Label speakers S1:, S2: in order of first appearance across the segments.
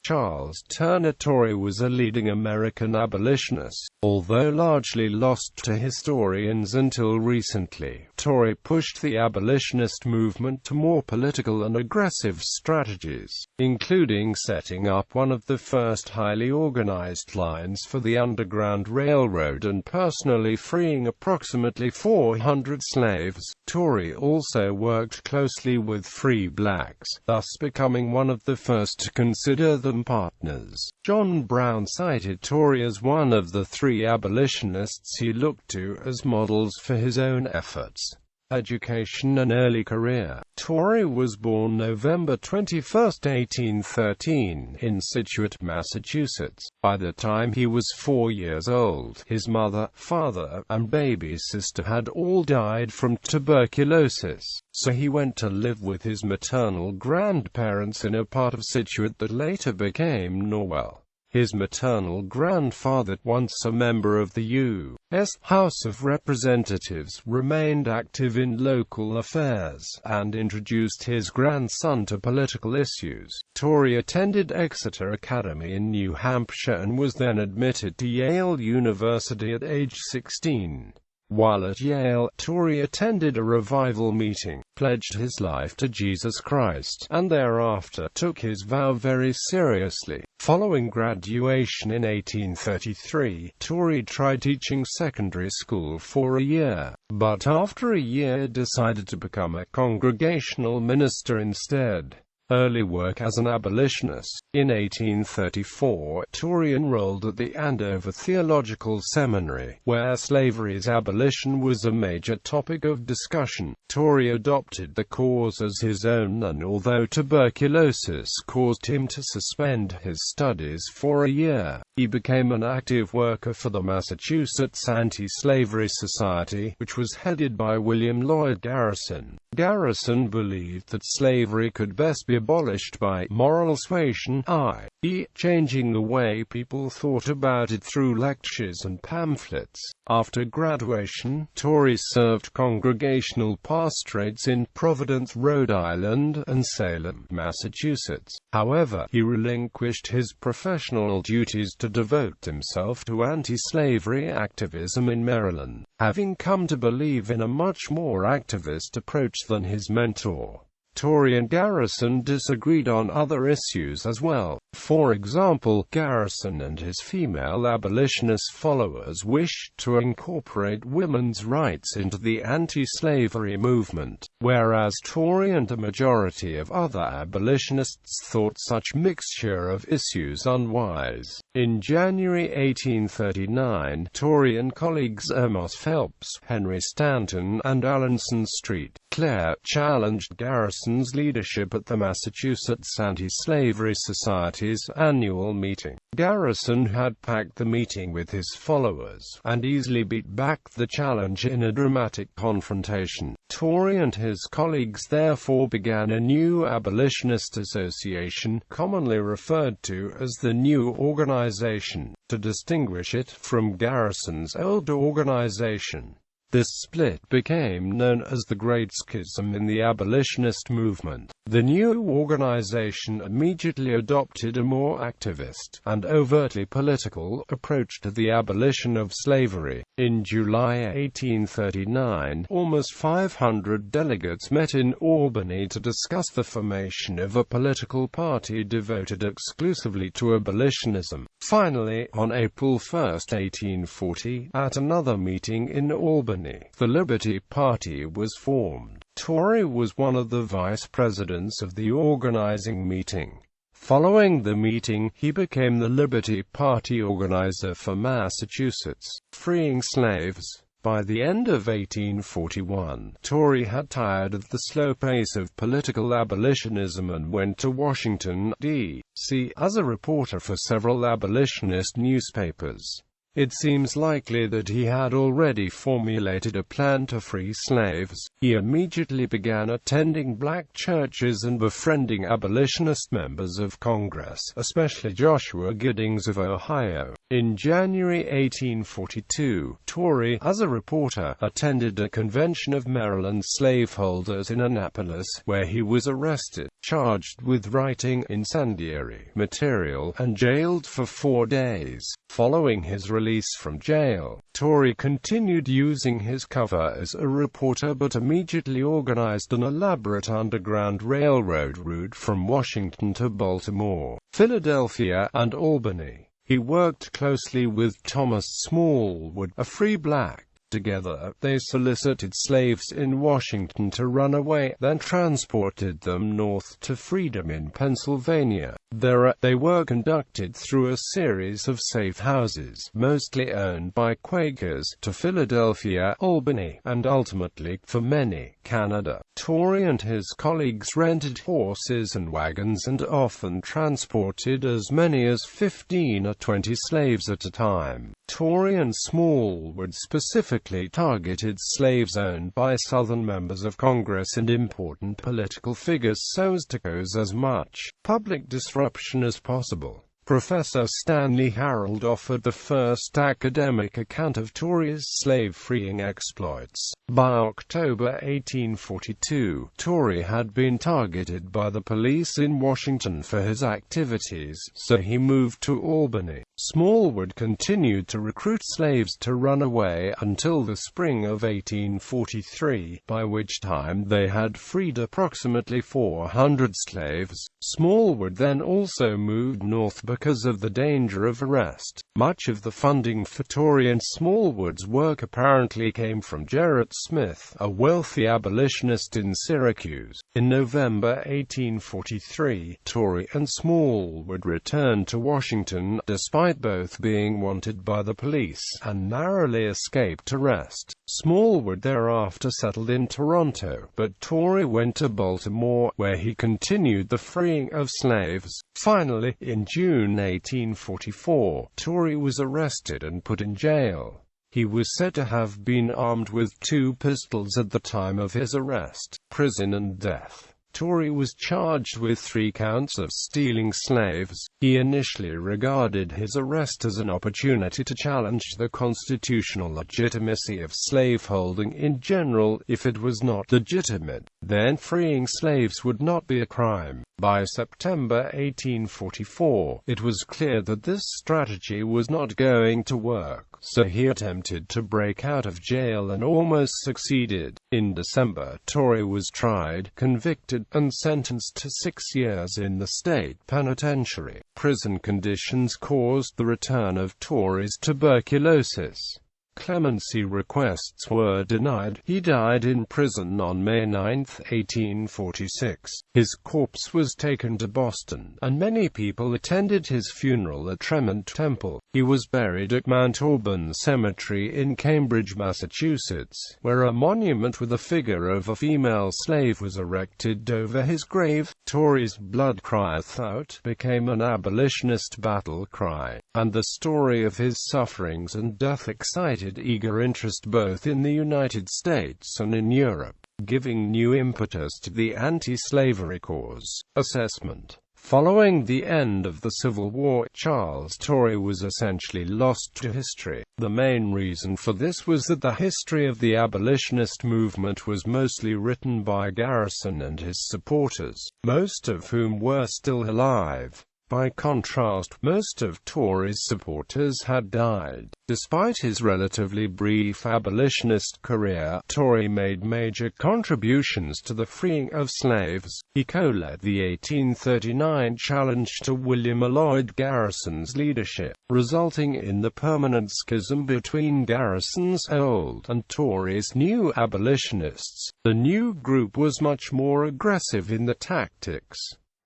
S1: Charles Turner Torrey was a leading American abolitionist, although largely lost to historians until recently. Torrey pushed the abolitionist movement to more political and aggressive strategies, including setting up one of the first highly organized lines for the Underground Railroad and personally freeing approximately 400 slaves. Torrey also worked closely with free blacks, thus becoming one of the first to consider them partners. John Brown cited Torrey as one of the three abolitionists he looked to as models for his own efforts. Education and early career. Torrey was born November 21, 1813, in Situate, Massachusetts. By the time he was 4 years old, his mother, father, and baby sister had all died from tuberculosis, so he went to live with his maternal grandparents in a part of Situate that later became Norwell. His maternal grandfather, once a member of the U.S. House of Representatives, remained active in local affairs, and introduced his grandson to political issues. Torrey attended Exeter Academy in New Hampshire and was then admitted to Yale University at age 16. While at Yale, Torrey attended a revival meeting, pledged his life to Jesus Christ, and thereafter took his vow very seriously. Following graduation in 1833, Torrey tried teaching secondary school for a year, but after a year decided to become a congregational minister instead. Early work as an abolitionist. In 1834, Torrey enrolled at the Andover Theological Seminary, where slavery's abolition was a major topic of discussion. Torrey adopted the cause as his own, and although tuberculosis caused him to suspend his studies for a year, he became an active worker for the Massachusetts Anti-Slavery Society, which was headed by William Lloyd Garrison. Garrison believed that slavery could best be abolished by moral suasion, i.e., changing the way people thought about it through lectures and pamphlets. After graduation, Torrey served congregational pastorates in Providence, Rhode Island, and Salem, Massachusetts. However, he relinquished his professional duties to devote himself to anti-slavery activism in Maryland, having come to believe in a much more activist approach than his mentor. Torrey and Garrison disagreed on other issues as well. For example, Garrison and his female abolitionist followers wished to incorporate women's rights into the anti-slavery movement, whereas Torrey and a majority of other abolitionists thought such mixture of issues unwise. In January 1839, Torrey and colleagues Amos Phelps, Henry Stanton, and Alanson Street Clare challenged Garrison's leadership at the Massachusetts Anti-Slavery Society's annual meeting. Garrison had packed the meeting with his followers, and easily beat back the challenge in a dramatic confrontation. Torrey and his colleagues therefore began a new abolitionist association, commonly referred to as the New Organization, to distinguish it from Garrison's old organization. This split became known as the Great Schism in the abolitionist movement. The new organization immediately adopted a more activist, and overtly political, approach to the abolition of slavery. In July 1839, almost 500 delegates met in Albany to discuss the formation of a political party devoted exclusively to abolitionism. Finally, on April 1, 1840, at another meeting in Albany, the Liberty Party was formed. Torrey was one of the vice presidents of the organizing meeting. Following the meeting, he became the Liberty Party organizer for Massachusetts, freeing slaves. By the end of 1841, Torrey had tired of the slow pace of political abolitionism and went to Washington, D.C. as a reporter for several abolitionist newspapers. It seems likely that he had already formulated a plan to free slaves. He immediately began attending black churches and befriending abolitionist members of Congress, especially Joshua Giddings of Ohio. In January 1842, Torrey, as a reporter, attended a convention of Maryland slaveholders in Annapolis, where he was arrested, charged with writing incendiary material, and jailed for 4 days. Following his release from jail, Torrey continued using his cover as a reporter but immediately organized an elaborate Underground Railroad route from Washington to Baltimore, Philadelphia, and Albany. He worked closely with Thomas Smallwood, a free black. Together, they solicited slaves in Washington to run away, then transported them north to freedom in Pennsylvania. There, they were conducted through a series of safe houses, mostly owned by Quakers, to Philadelphia, Albany, and ultimately, for many, Canada. Torrey and his colleagues rented horses and wagons and often transported as many as 15 or 20 slaves at a time. Torrey and Smallwood specifically targeted slaves owned by Southern members of Congress and important political figures so as to cause as much public disruption as possible. Professor Stanley Harold offered the first academic account of Torrey's slave-freeing exploits. By October 1842, Torrey had been targeted by the police in Washington for his activities, so he moved to Albany. Smallwood continued to recruit slaves to run away until the spring of 1843, by which time they had freed approximately 400 slaves. Smallwood then also moved north because of the danger of arrest. Much of the funding for Torrey and Smallwood's work apparently came from Gerrit Smith, a wealthy abolitionist in Syracuse. In November 1843, Torrey and Smallwood returned to Washington, despite both being wanted by the police, and narrowly escaped arrest. Smallwood thereafter settled in Toronto, but Torrey went to Baltimore, where he continued the freeing of slaves. Finally, in June 1844, Torrey was arrested and put in jail. He was said to have been armed with 2 pistols at the time of his arrest, prison and death. Torrey was charged with 3 counts of stealing slaves. He initially regarded his arrest as an opportunity to challenge the constitutional legitimacy of slaveholding in general. If it was not legitimate, then freeing slaves would not be a crime. By September 1844, it was clear that this strategy was not going to work, so he attempted to break out of jail and almost succeeded. In December, Torrey was tried, convicted, and sentenced to 6 years in the state penitentiary. Prison conditions caused the return of Torrey's tuberculosis. Clemency requests were denied. He died in prison on May 9, 1846. His corpse was taken to Boston, and many people attended his funeral at Tremont Temple. He was buried at Mount Auburn Cemetery in Cambridge, Massachusetts, where a monument with a figure of a female slave was erected over his grave. Torrey's "Blood Crieth Out" became an abolitionist battle cry, and the story of his sufferings and death excited eager interest both in the United States and in Europe, giving new impetus to the anti-slavery cause. Assessment. Following the end of the Civil War, Charles Torrey was essentially lost to history. The main reason for this was that the history of the abolitionist movement was mostly written by Garrison and his supporters, most of whom were still alive. By contrast, most of Torrey's supporters had died. Despite his relatively brief abolitionist career, Torrey made major contributions to the freeing of slaves. He co-led the 1839 challenge to William Lloyd Garrison's leadership, resulting in the permanent schism between Garrison's old and Torrey's new abolitionists. The new group was much more aggressive in the tactics.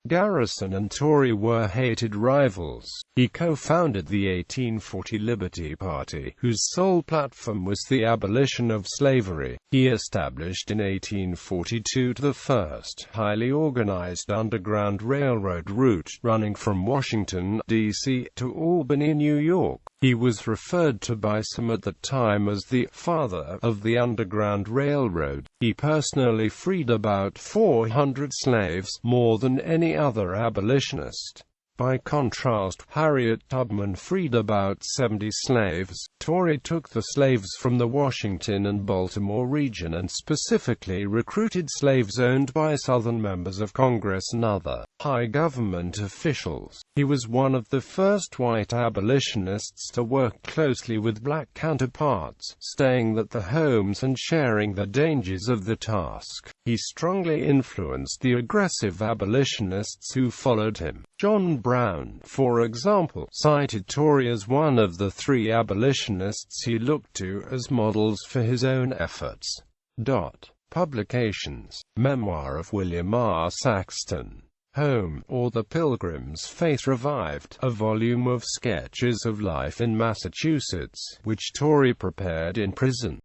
S1: Garrison and Torrey were hated rivals. He co-founded the 1840 Liberty Party, whose sole platform was the abolition of slavery. He established in 1842 the first highly organized Underground Railroad route, running from Washington, D.C. to Albany, New York. He was referred to by some at the time as the "father of the Underground Railroad." He personally freed about 400 slaves, more than any other abolitionist. By contrast, Harriet Tubman freed about 70 slaves. Torrey took the slaves from the Washington and Baltimore region and specifically recruited slaves owned by Southern members of Congress and other high government officials. He was one of the first white abolitionists to work closely with black counterparts, staying at the homes and sharing the dangers of the task. He strongly influenced the aggressive abolitionists who followed him. John Brown, for example, cited Torrey as one of the 3 abolitionists he looked to as models for his own efforts. Publications: Memoir of William R. Saxton. Home, or The Pilgrim's Faith Revived, a volume of sketches of life in Massachusetts, which Torrey prepared in prison.